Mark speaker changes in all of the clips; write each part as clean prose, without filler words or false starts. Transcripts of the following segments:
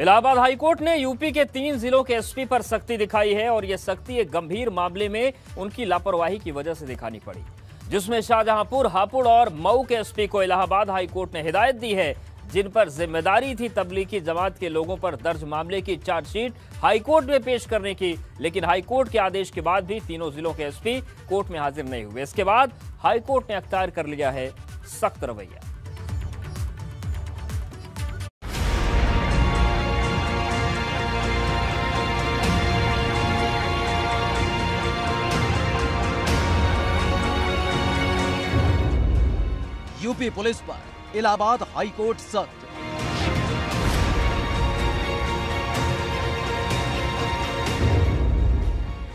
Speaker 1: Allahabad high court ने UP के 3 जिलों के एसपी पर सख्ती दिखाई है और यह सख्ती एक गंभीर मामले में उनकी लापरवाही की वजह से दिखानी पड़ी, जिसमें शाहजहांपुर, हापुड़ और मऊ के एसपी को इलाहाबाद हाईकोर्ट ने हिदायत दी है, जिन पर जिम्मेदारी थी तबलीगी जमात के लोगों पर दर्ज मामले की चार्जशीट हाईकोर्ट में पेश करने की। लेकिन हाईकोर्ट के आदेश के बाद भी तीनों जिलों के एसपी कोर्ट में हाजिर नहीं हुए। इसके बाद हाईकोर्ट ने अख्तियार कर लिया है सख्त रवैया।
Speaker 2: यूपी पुलिस पर इलाहाबाद हाईकोर्ट सख्त।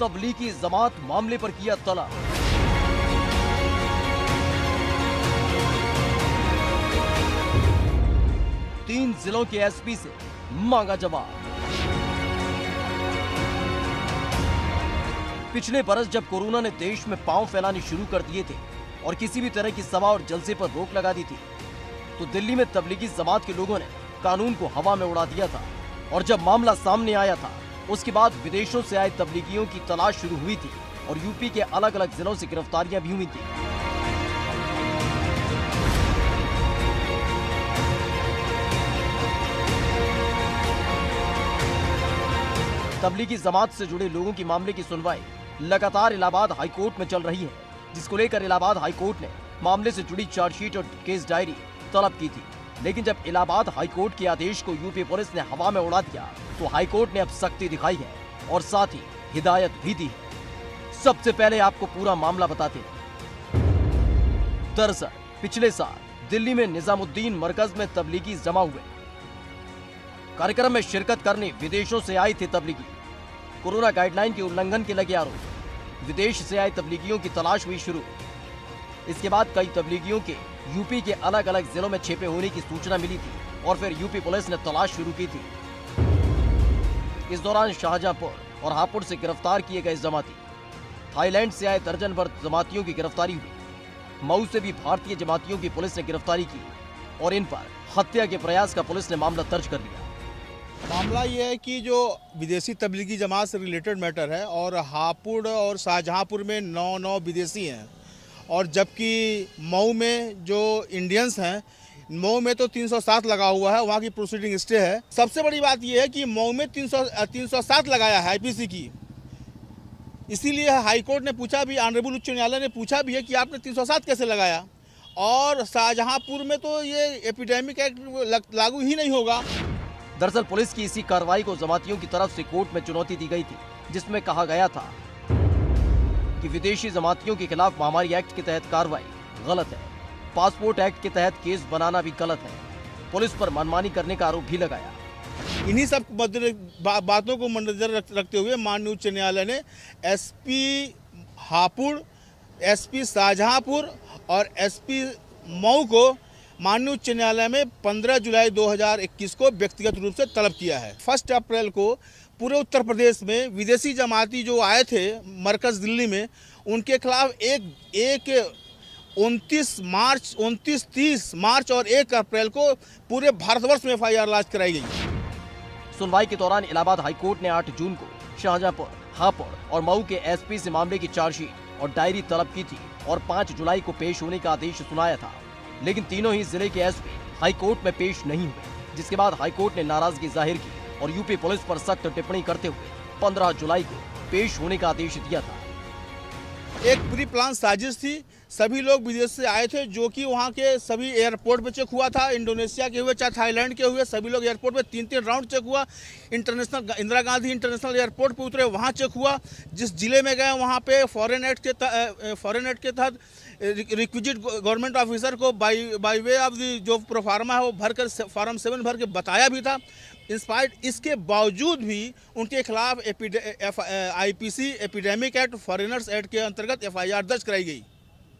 Speaker 2: तबलीगी जमात मामले पर किया तलब। तीन जिलों के एसपी से मांगा जवाब। पिछले बरस जब कोरोना ने देश में पांव फैलाने शुरू कर दिए थे और किसी भी तरह की सभा और जलसे पर रोक लगा दी थी, तो दिल्ली में तबलीगी जमात के लोगों ने कानून को हवा में उड़ा दिया था। और जब मामला सामने आया था, उसके बाद विदेशों से आए तबलीगियों की तलाश शुरू हुई थी और यूपी के अलग अलग जिलों से गिरफ्तारियां भी हुई थी। तबलीगी जमात से जुड़े लोगों की मामले की सुनवाई लगातार इलाहाबाद हाईकोर्ट में चल रही है, जिसको लेकर इलाहाबाद हाईकोर्ट ने मामले से जुड़ी चार्जशीट और केस डायरी तलब की थी। लेकिन जब इलाहाबाद हाईकोर्ट के आदेश को यूपी पुलिस ने हवा में उड़ा दिया, तो हाईकोर्ट ने अब सख्ती दिखाई है और साथ ही हिदायत भी दी है। सबसे पहले आपको पूरा मामला बताते हैं। दरअसल पिछले साल दिल्ली में निजामुद्दीन मरकज में तबलीगी जमा हुए। कार्यक्रम में शिरकत करने विदेशों से आए थे तबलीगी। कोरोना गाइडलाइन के उल्लंघन के लगे आरोप। विदेश से आए तबलीगियों की तलाश हुई शुरू। इसके बाद कई तबलीगियों के यूपी के अलग अलग जिलों में छिपे होने की सूचना मिली थी और फिर यूपी पुलिस ने तलाश शुरू की थी। इस दौरान शाहजहांपुर और हापुड़ से गिरफ्तार किए गए जमाती, थाईलैंड से आए दर्जन भर जमातियों की गिरफ्तारी हुई। मऊ से भी भारतीय जमातियों की पुलिस ने गिरफ्तारी की और इन पर हत्या के प्रयास का पुलिस ने मामला दर्ज कर लिया।
Speaker 3: मामला ये है कि जो विदेशी तबलीगी जमात से रिलेटेड मैटर है और हापुड़ और शाहजहांपुर में 9 विदेशी हैं और जबकि मऊ में जो इंडियंस हैं, मऊ में तो 307 लगा हुआ है, वहाँ की प्रोसीडिंग स्टे है। सबसे बड़ी बात ये है कि मऊ में 307 लगाया है आईपीसी की। इसीलिए हाईकोर्ट ने पूछा भी, ऑनरेबल उच्च न्यायालय ने पूछा भी है कि आपने 307 कैसे लगाया। और शाहजहांपुर में तो ये एपिडेमिक एक्ट लागू ही नहीं होगा।
Speaker 2: दरअसल पुलिस की इसी कार्रवाई को जमातियों की तरफ से कोर्ट में चुनौती दी गई थी, जिसमें कहा गया था कि विदेशी जमातियों के खिलाफ महामारी एक्ट के तहत कार्रवाई गलत है। पासपोर्ट एक्ट के तहत केस बनाना भी गलत है। पुलिस पर मनमानी करने का आरोप भी लगाया।
Speaker 3: इन्हीं सब बातों को मद्देनजर रखते हुए माननीय उच्च न्यायालय ने एसपी हापुड़, एसपी शाहजहांपुर और एसपी मऊ को माननीय उच्च न्यायालय में 15 जुलाई 2021 को व्यक्तिगत रूप से तलब किया है। 1 अप्रैल को पूरे उत्तर प्रदेश में विदेशी जमाती जो आए थे मरकज दिल्ली में, उनके खिलाफ 29 मार्च, 29, 30 मार्च और 1 अप्रैल को पूरे भारतवर्ष में FIR लॉन्च कराई गई।
Speaker 2: सुनवाई के दौरान इलाहाबाद हाईकोर्ट ने 8 जून को शाहजहांपुर, हापुड़ और मऊ के एसपी से मामले की चार्जशीट और डायरी तलब की थी और 5 जुलाई को पेश होने का आदेश सुनाया था। लेकिन तीनों ही जिले के एसपी हाईकोर्ट में पेश नहीं हुए, जिसके बाद हाईकोर्ट ने नाराजगी जाहिर की और यूपी पुलिस पर सख्त टिप्पणी करते हुए 15 जुलाई को पेश होने का आदेश दिया था।
Speaker 3: एक प्री प्लान साजिश थी। सभी लोग विदेश से आए थे, जो कि वहाँ के सभी एयरपोर्ट पे चेक हुआ था। इंडोनेशिया के हुए चाहे थाईलैंड के हुए, सभी लोग एयरपोर्ट पे 3 राउंड चेक हुआ। International Indira Gandhi international airport पे उतरे, वहाँ चेक हुआ। जिस जिले में गए वहाँ पे फॉरेन एक्ट के तहत रिक्विजिट गवर्नमेंट ऑफिसर को बाई वे ऑफ दी जो प्रोफार्मा है वो भरकर फॉर्म 7 भर के बताया भी था। इंस्पाइट इसके बावजूद भी उनके खिलाफ IPC epidemic act, foreigners act के अंतर्गत FIR दर्ज कराई गई।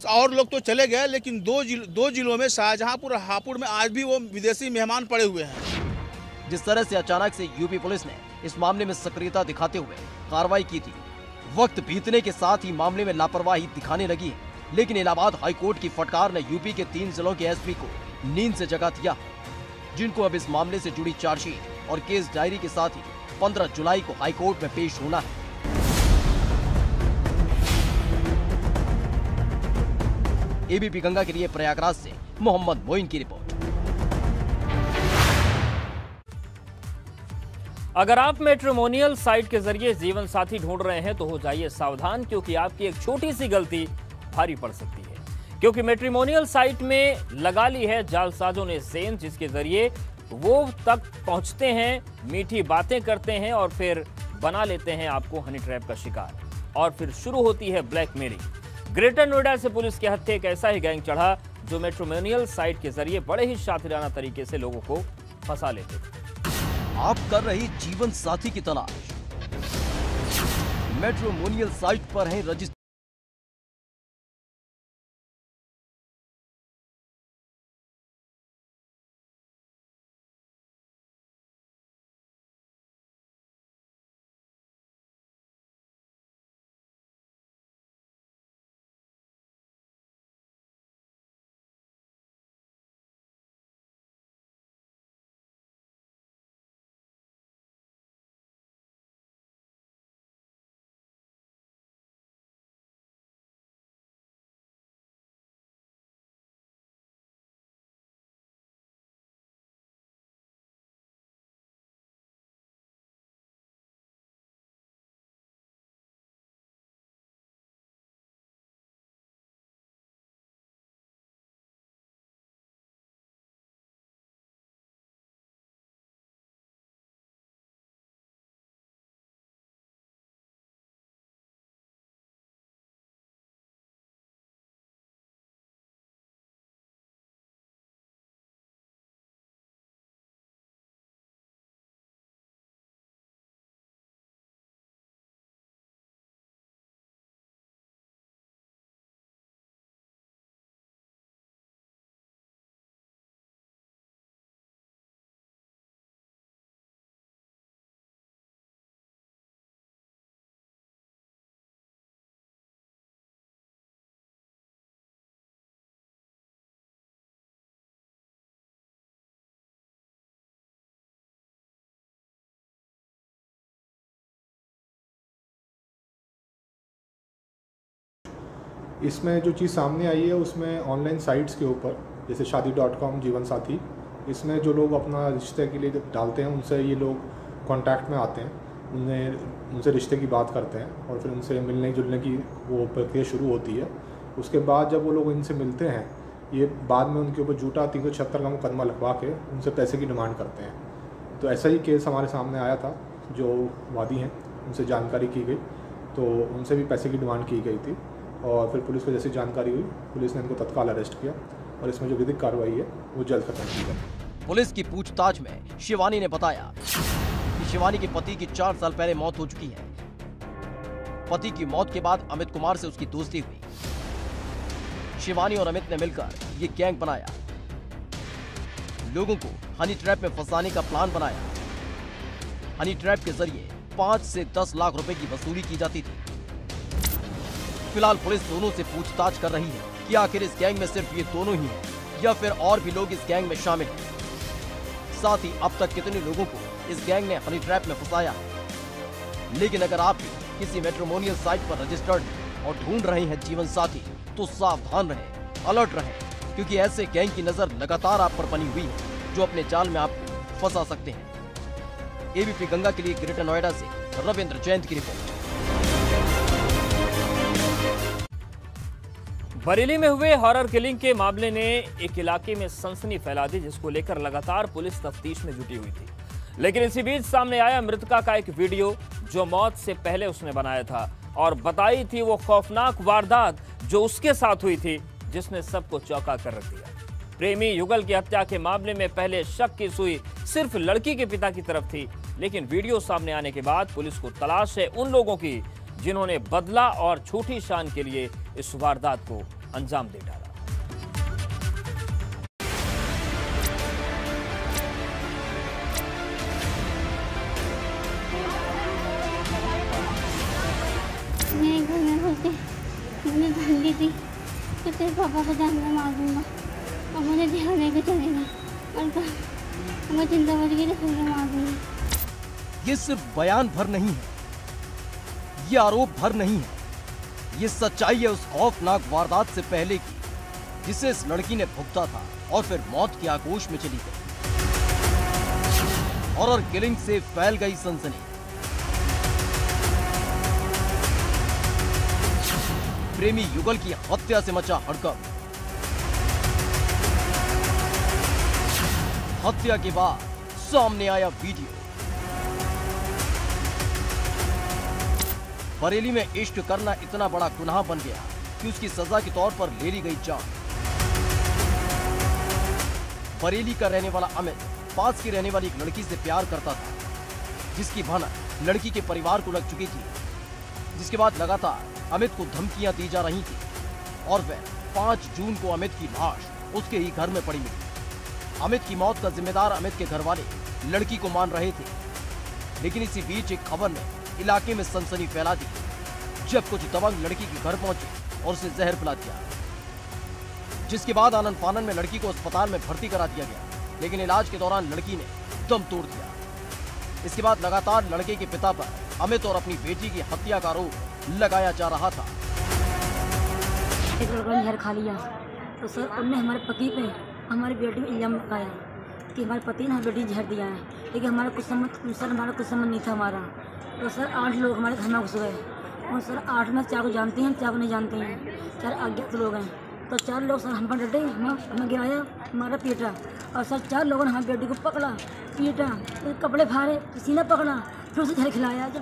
Speaker 3: और लोग तो चले गए, लेकिन दो जिलों में शाहजहांपुर और हापुड़ में आज भी वो विदेशी मेहमान पड़े हुए हैं।
Speaker 2: जिस तरह से अचानक से यूपी पुलिस ने इस मामले में सक्रियता दिखाते हुए कार्रवाई की थी, वक्त बीतने के साथ ही मामले में लापरवाही दिखाने लगी है। लेकिन इलाहाबाद हाईकोर्ट की फटकार ने यूपी के 3 जिलों के एसपी को नींद से जगा दिया, जिनको अब इस मामले से जुड़ी चार्जशीट और केस डायरी के साथ ही 15 जुलाई को हाईकोर्ट में पेश होना है। एबीपी गंगा के लिए प्रयागराज से मोहम्मद मोइन की रिपोर्ट।
Speaker 1: अगर आप मैट्रिमोनियल साइट के जरिए जीवन साथी ढूंढ रहे हैं तो हो जाइए सावधान, क्योंकि आपकी एक छोटी सी गलती भारी पड़ सकती है। क्योंकि मैट्रिमोनियल साइट में लगा ली है जालसाजों ने सेंध, जिसके जरिए वो तक पहुंचते हैं, मीठी बातें करते हैं और फिर बना लेते हैं आपको हनी ट्रैप का शिकार। और फिर शुरू होती है ब्लैकमेलिंग। ग्रेटर नोएडा से पुलिस के हत्थे एक ऐसा ही गैंग चढ़ा जो मैट्रिमोनियल साइट के जरिए बड़े ही शातिराना तरीके से लोगों को फंसा लेते थे।
Speaker 2: आप कर रहे जीवन साथी की तलाश, मैट्रिमोनियल साइट पर है रजिस्टर।
Speaker 4: इसमें जो चीज़ सामने आई है उसमें ऑनलाइन साइट्स के ऊपर जैसे शादी.com, जीवन साथी, इसमें जो लोग अपना रिश्ते के लिए डालते हैं उनसे ये लोग कांटेक्ट में आते हैं, उनसे रिश्ते की बात करते हैं और फिर उनसे मिलने जुलने की वो प्रक्रिया शुरू होती है। उसके बाद जब वो लोग इनसे मिलते हैं, ये बाद में उनके ऊपर झूठा 376 का मुकदमा लगवा के उनसे पैसे की डिमांड करते हैं। तो ऐसा ही केस हमारे सामने आया था, जो वादी हैं उनसे जानकारी की गई तो उनसे भी पैसे की डिमांड की गई थी और फिर पुलिस को जैसी जानकारी हुई, पुलिस ने इनको तत्काल अरेस्ट किया और इसमें जो विधिक कार्रवाई है वो जल्द खत्म की गई।
Speaker 2: पुलिस की पूछताछ में शिवानी ने बताया कि शिवानी के पति की 4 साल पहले मौत हो चुकी है। पति की मौत के बाद अमित कुमार से उसकी दोस्ती हुई। शिवानी और अमित ने मिलकर ये गैंग बनाया, लोगों को हनी ट्रैप में फंसाने का प्लान बनाया। हनी ट्रैप के जरिए 5 से 10 लाख रुपए की वसूली की जाती थी। फिलहाल पुलिस दोनों से पूछताछ कर रही है कि आखिर इस गैंग में सिर्फ ये दोनों ही हैं या फिर और भी लोग इस गैंग में शामिल हैं। साथ ही अब तक कितने लोगों को इस गैंग ने हनी ट्रैप में फंसाया है। लेकिन अगर आप भी किसी मैट्रिमोनियल साइट पर रजिस्टर्ड हैं और ढूंढ रहे हैं जीवन साथी, तो सावधान रहें, अलर्ट रहें, क्योंकि ऐसे गैंग की नजर लगातार आप पर बनी हुई है जो अपने जाल में आपको फंसा सकते हैं। एबीपी गंगा के लिए ग्रेटर नोएडा से रविंद्र जयंत की रिपोर्ट।
Speaker 1: बरेली में हुए हॉरर किलिंग के मामले ने एक इलाके में सनसनी फैला दी, जिसको लेकर लगातार पुलिस तफ्तीश में जुटी हुई थी। लेकिन इसी बीच सामने आया मृतका का एक वीडियो जो मौत से पहले उसने बनाया था और बताई थी वो खौफनाक वारदात जो उसके साथ हुई थी, जिसने सबको चौंका कर रख दिया। प्रेमी युगल की हत्या के मामले में पहले शक की सुई सिर्फ लड़की के पिता की तरफ थी, लेकिन वीडियो सामने आने के बाद पुलिस को तलाश है उन लोगों की जिन्होंने बदला और झूठी शान के लिए इस वारदात को अंजाम दे डाला।
Speaker 5: मेरे घर में बोलते मैंने धन दी थी तो तेरे पापा को जान में मार दूंगा और मुझे ध्यान लेके चलेगा और मैं चिंता मच गई तो फिर मार दूंगी।
Speaker 2: ये सिर्फ बयान भर नहीं है, ये आरोप भर नहीं है, ये सच्चाई है उस खौफनाक वारदात से पहले की जिसे इस लड़की ने भुगता था और फिर मौत के आगोश में चली गई। हॉरर किलिंग से फैल गई सनसनी। प्रेमी युगल की हत्या से मचा हड़कंप। हत्या के बाद सामने आया वीडियो। बरेली में इश्क करना इतना बड़ा गुनाह बन गया कि उसकी सजा के तौर पर ले ली गई जान। बरेली का रहने वाला अमित पास की रहने वाली एक लड़की से प्यार करता था, जिसकी भनक लड़की के परिवार को लग चुकी थी, जिसके बाद लगातार अमित को धमकियां दी जा रही थी और वह 5 जून को अमित की लाश उसके ही घर में पड़ी मिली। अमित की मौत का जिम्मेदार अमित के घर वाले लड़की को मान रहे थे, लेकिन इसी बीच एक खबर ने इलाके में सनसनी फैला दी जब कुछ दबंग लड़की के घर पहुंचे और उसे जहर पिला दिया, जिसके बाद आनन फानन में लड़की को अस्पताल में भर्ती करा दिया गया, लेकिन इलाज के दौरान लड़की ने दम तोड़ दिया। इसके बाद लगातार लड़के के पिता पर अमित और अपनी बेटी की हत्या का आरोप लगाया जा रहा था।
Speaker 6: एक लड़का ने जहर खा लिया तो सर उनने हमारे पति पे हमारी बेटी में इल्जाम लगाया कि हमारे पति ने हमारी बेटी जहर दिया है, लेकिन हमारा कुछ संबंध नहीं था हमारा। तो सर 8 लोग हमारे घर में घुस गए और सर 8 में 4 को जानते हैं, 4 को नहीं जानते हैं, 4 अज्ञात लोग हैं। तो 4 लोग सर हम पर डटे, हमें गिराया, हमारा पीटा और सर 4 लोगों ने हमारी बेटी को पकड़ा, पीटा, कपड़े फाड़े, सीना पकड़ा, फिर उसे जहर खिलाया। जब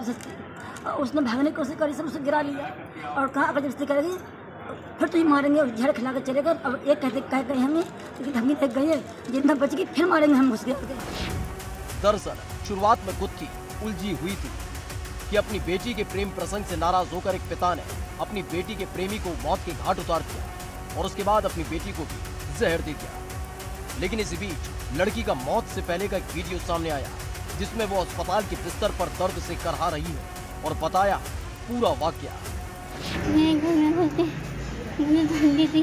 Speaker 6: उसने भागने की कोशिश करी, सब उसे गिरा लिया और कहा अगर जबरदस्ती करेगी फिर तो ही मारेंगे और जहर खिला कर चलेगा। अब एक कह गए हमें, लेकिन धमकी तक गई है, जितना बच गई फिर मारेंगे हम घुस गए।
Speaker 2: दरअसल शुरुआत में गुत्थी उलझी हुई थी कि अपनी बेटी के प्रेम प्रसंग से नाराज होकर एक पिता ने अपनी बेटी के प्रेमी को मौत के घाट उतार दिया और उसके बाद अपनी बेटी को भी जहर दे दिया। लेकिन इसी बीच लड़की का मौत से पहले का एक वीडियो सामने आया जिसमें वो अस्पताल के बिस्तर पर दर्द से करहा रही है और बताया पूरा वाकया।
Speaker 5: मेरे घर में बोलते मुझे धमकी थी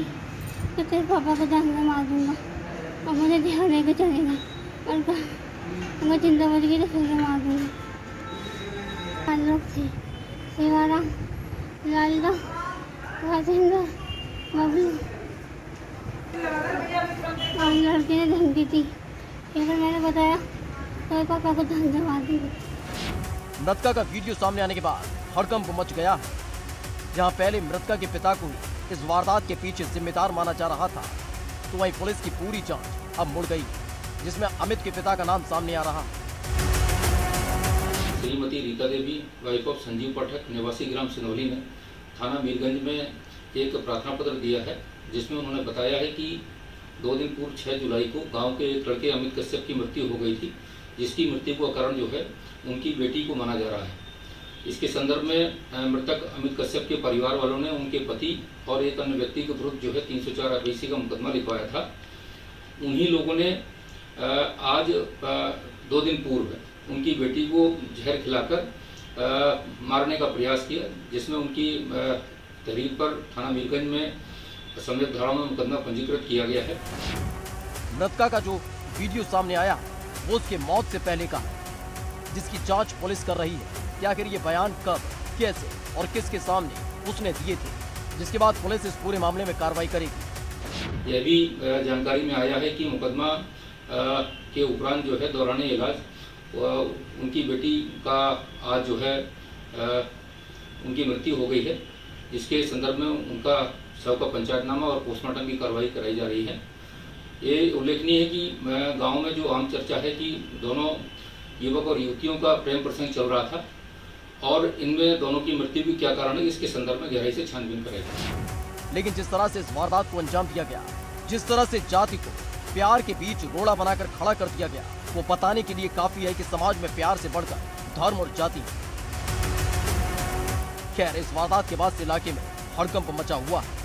Speaker 5: कि तेरे पापा को जान में मार दूंगा और मुझे ध्यान लेकर चलेगा और मैं चिंता मच गई तो फिर मार दूंगा। 5 लोग थे, शिवाराम, लालदा, राजेंद्र, बबलू और लड़के ने धमकी थी, फिर मैंने बताया तेरे पापा को जान से मार दूंगा।
Speaker 2: मृतका का वीडियो सामने आने के बाद हड़कंप मच गया है। जहां पहले मृतका के पिता को ही इस वारदात के पीछे जिम्मेदार माना जा रहा था, तो वहीं पुलिस की पूरी जांच अब मुड़ गई, जिसमें अमित के पिता का नाम सामने आ रहा है।
Speaker 7: श्रीमती रीता देवी, वाइफ ऑफ संजीव पाठक, निवासी ग्राम सिनौली ने थाना मीरगंज में एक प्रार्थना पत्र दिया है, जिसमें उन्होंने बताया है कि 2 दिन पूर्व 6 जुलाई को गांव के एक लड़के अमित कश्यप की मृत्यु हो गई थी, जिसकी मृत्यु का कारण जो है उनकी बेटी को माना जा रहा है। इसके संदर्भ में मृतक अमित कश्यप के परिवार वालों ने उनके पति और एक अन्य व्यक्ति के विरुद्ध जो है 304 IPC का मुकदमा लिखवाया था। उन्हीं लोगों ने आज 2 दिन पूर्व उनकी बेटी को जहर खिलाकर मारने का प्रयास किया, जिसमें उनकी तहरीर पर थाना मीरगंज में संविधान धाराओं में मुकदमा पंजीकृत किया गया है।
Speaker 2: मृतका का जो वीडियो सामने आया वो उसके मौत से पहले का है, जिसकी जांच पुलिस कर रही है कि आखिर ये बयान कब, कैसे और किसके सामने उसने दिए थे, जिसके बाद पुलिस इस पूरे मामले में कार्रवाई करेगी।
Speaker 7: यह भी जानकारी में आया है कि मुकदमा के उपरांत जो है दौरान इलाज उनकी बेटी का आज जो है उनकी मृत्यु हो गई है, जिसके संदर्भ में उनका शव का पंचायतनामा और पोस्टमार्टम की कार्रवाई कराई जा रही है। ये उल्लेखनीय है कि गांव में जो आम चर्चा है कि दोनों युवक और युवतियों का प्रेम प्रसंग चल रहा था और इनमें दोनों की मृत्यु भी क्या कारण है, इसके संदर्भ में गहराई से छानबीन करेगी।
Speaker 2: लेकिन जिस तरह से इस वारदात को अंजाम दिया गया, जिस तरह से जाति को प्यार के बीच रोड़ा बनाकर खड़ा कर दिया गया, वो बताने के लिए काफी है कि समाज में प्यार से बढ़कर धर्म और जाति है। खैर, इस वारदात के बाद से इलाके में हड़कंप मचा हुआ है।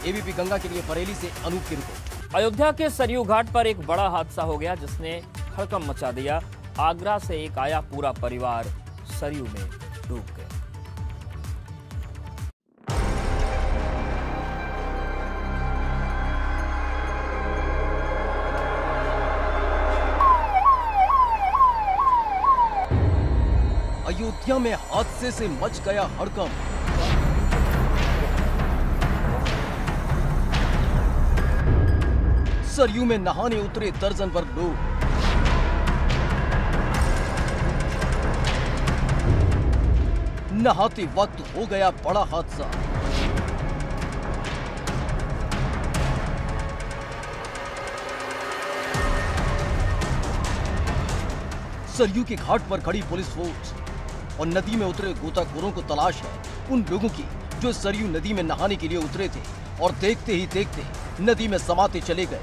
Speaker 2: एबीपी गंगा के लिए बरेली से अनूप की रिपोर्ट।
Speaker 1: अयोध्या के सरयू घाट पर एक बड़ा हादसा हो गया जिसने हड़कंप मचा दिया। आगरा से एक आया पूरा परिवार सरयू में डूब गया।
Speaker 2: अयोध्या में हादसे से मच गया हड़कंप। सरयू में नहाने उतरे दर्जन भर लोग। नहाते वक्त हो गया बड़ा हादसा। सरयू के घाट पर खड़ी पुलिस फोर्स और नदी में उतरे गोताखोरों को तलाश है उन लोगों की जो सरयू नदी में नहाने के लिए उतरे थे और देखते ही देखते नदी में समाते चले गए।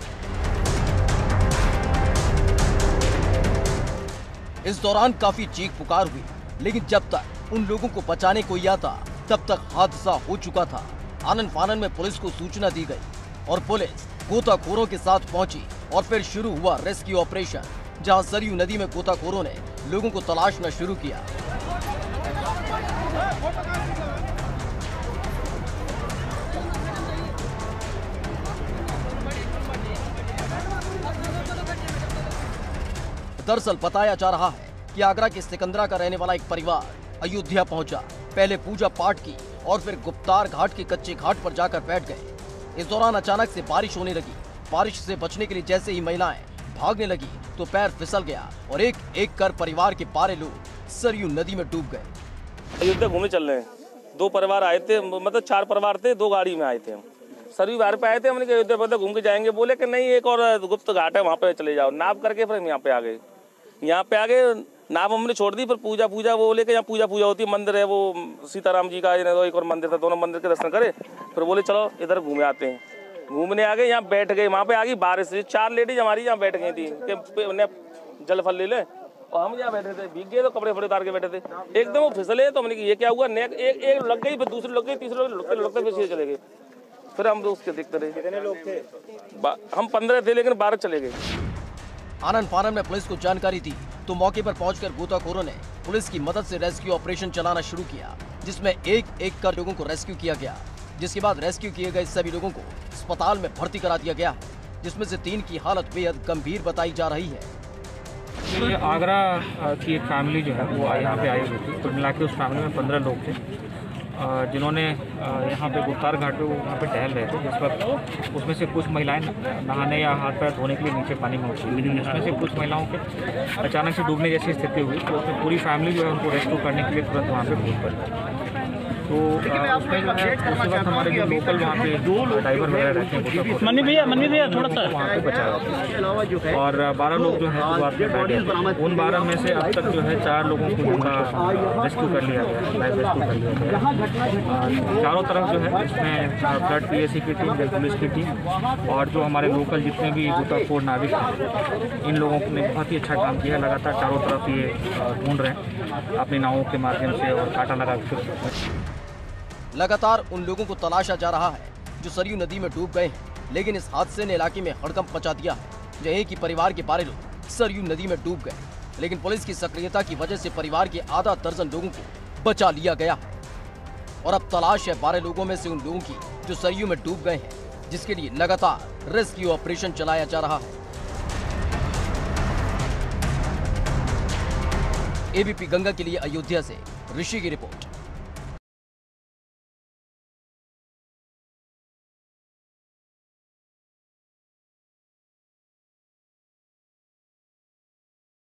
Speaker 2: इस दौरान काफी चीख पुकार हुई, लेकिन जब तक उन लोगों को बचाने कोई आता तब तक हादसा हो चुका था। आनन फानन में पुलिस को सूचना दी गई और पुलिस गोताखोरों के साथ पहुंची और फिर शुरू हुआ रेस्क्यू ऑपरेशन, जहां सरयू नदी में गोताखोरों ने लोगों को तलाशना शुरू किया। दरअसल बताया जा रहा है कि आगरा के सिकंदरा का रहने वाला एक परिवार अयोध्या पहुंचा। पहले पूजा पाठ की और फिर गुप्तार घाट के कच्चे घाट पर जाकर बैठ गए। इस दौरान अचानक से बारिश होने लगी। बारिश से बचने के लिए जैसे ही महिलाएं भागने लगी तो पैर फिसल गया और एक एक कर परिवार के 12 लोग सरयू नदी में डूब गए।
Speaker 8: अयोध्या घूमने चल रहे हैं, 2 परिवार आए थे, मतलब 4 परिवार थे, 2 गाड़ी में आए थे। हम सरयू बाहर पे आए थे, हमने कहा अयोध्या पर घूम के जाएंगे। बोले कि नहीं, एक और गुप्त घाट है वहाँ पे चले जाओ। नाव करके फिर हम यहाँ पे आ गए। यहाँ पे आगे नाव हमने छोड़ दी। फिर पूजा वो लेके यहाँ पूजा होती है, मंदिर है वो सीताराम जी का, एक और मंदिर था, दोनों मंदिर के दर्शन करे। फिर बोले चलो इधर घूमे आते हैं। घूमने आ गए, यहाँ बैठ गए। वहाँ पे आ गई बारिश, 4 लेडीज हमारी यहाँ बैठ गई थी कि जल फल ले ले, और हम यहाँ बैठे थे, भीग गए तो कपड़े फड़े उतार के बैठे थे। एकदम वो फिसले तो हमने ये क्या हुआ, एक लग गई, फिर दूसरी लग गई, तीसरे लगते फिर चले गए। फिर हम उसके देखते रहे। कितने लोग थे? हम 15 थे, लेकिन 12 चले गए।
Speaker 2: आनन फानन में पुलिस को जानकारी दी तो मौके पर पहुंचकर गोताखोरों ने पुलिस की मदद से रेस्क्यू ऑपरेशन चलाना शुरू किया, जिसमें एक एक कर लोगों को रेस्क्यू किया गया। जिसके बाद रेस्क्यू किए गए सभी लोगों को अस्पताल में भर्ती करा दिया गया, जिसमें से 3 की हालत बेहद गंभीर बताई जा रही है।
Speaker 9: ये आगरा की एक फैमिली जो है वो यहाँ पे आई हुई थी। कुल मिला के उस फैमिली में 15 लोग थे, जिन्होंने यहाँ पे गुप्तार घाट पे वो वहाँ पे टहल रहे थे। जिस वक्त उसमें से कुछ महिलाएं नहाने या हाथ पैर धोने के लिए नीचे पानी में उतरी, लेकिन उसमें से कुछ महिलाओं के अचानक से डूबने जैसी स्थिति हुई, तो उसमें पूरी फैमिली जो है उनको रेस्क्यू करने के लिए तुरंत वहाँ पे कूद पड़ी। तो उसमें जो है उस वक्त हमारे जो लोकल वहाँ पे ड्राइवर वगैरह रहते हैं, मन्नी भैया थोड़ा सा वहाँ पे बचाया और 12 लोग जो है उन 12 में से अब तक जो है 4 लोगों को उनका रेस्क्यू कर लिया गया, लाइव रेस्क्यू कर लिया गया। चारों तरफ जो है इसमें फ्लड पीएसी की टीम, पुलिस की टीम और जो हमारे लोकल जितने भी गोताखोर नाविक हैं, इन लोगों ने बहुत ही अच्छा काम किया। लगातार चारों तरफ ये ढूंढ रहे हैं अपनी नावों के माध्यम से और कांटा लगा के।
Speaker 2: लगातार उन लोगों को तलाशा जा रहा है जो सरयू नदी में डूब गए हैं, लेकिन इस हादसे ने इलाके में हड़कंप मचा दिया है। जो एक ही परिवार के 12 लोग सरयू नदी में डूब गए, लेकिन पुलिस की सक्रियता की वजह से परिवार के आधा दर्जन लोगों को बचा लिया गया है और अब तलाश है 12 लोगों में से उन लोगों की जो सरयू में डूब गए हैं, जिसके लिए लगातार रेस्क्यू ऑपरेशन चलाया जा रहा है। एबीपी गंगा के लिए अयोध्या से ऋषि की रिपोर्ट।